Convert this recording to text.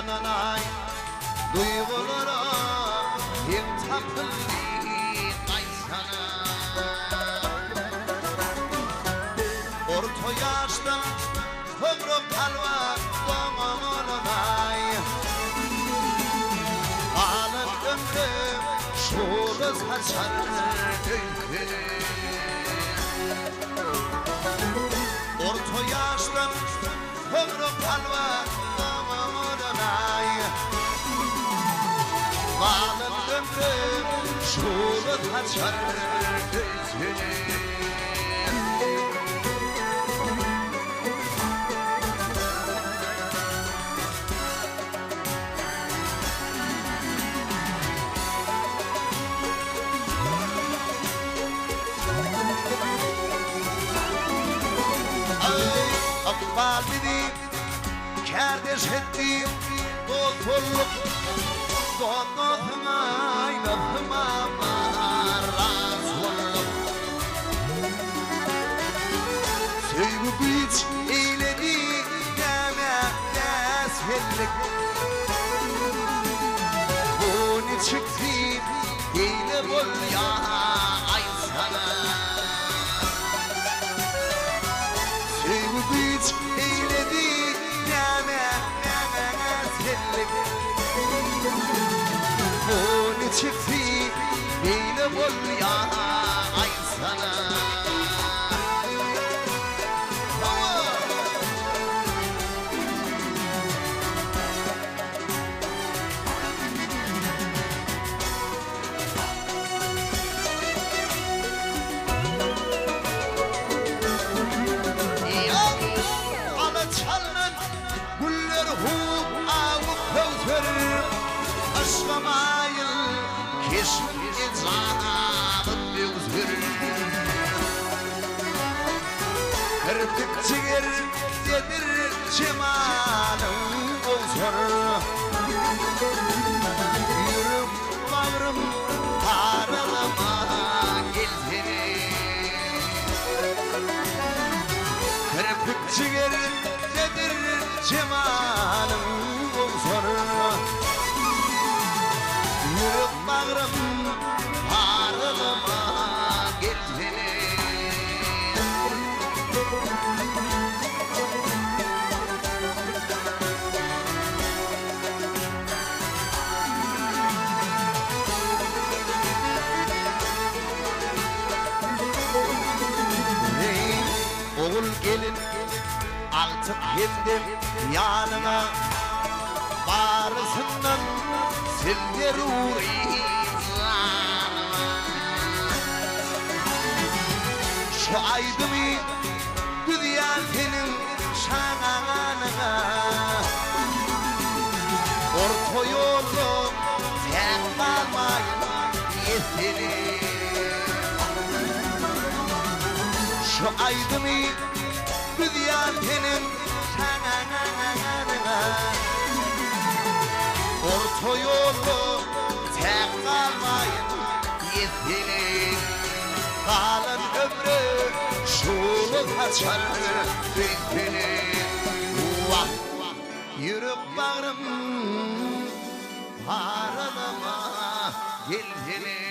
ananay duygulara hem tapıldı kaysana orta yaşta ömrüm kalma zamanınay alın ömrüm şurada saçar dökülür orta yaşta ömrüm kalma zamanınay alın ömrüm şurada saçar dökülür Validi kardeş etti dostluk dostluğuna inanma razılık sevgi biç eyledi deme desfellik bunu çıktı eyle bol ya ay sana sevgi biç eyledi deme desfellik bunu çıktı eyle bol ya ay sana Aşkamayıl keşke canım yüzür Kırpık çiğir dedir cemalım olsun Yürüm bağrım paralama geldi Kırpık çiğir dedir cemalım olsun Yürüp bağrım ağrılıma geldi Oğul gelin artık geldim yanına Bağrısından sildir uğrayım Şu aydımı düzyan senin şanına Orta yolu sen kalmayın yetelim Şu aydımı düzyan senin şanına Orta yolu tek kalmayın yetelim Kalın ömrü şulu kaçar yetelim Yürüp bağrım paralama geltelim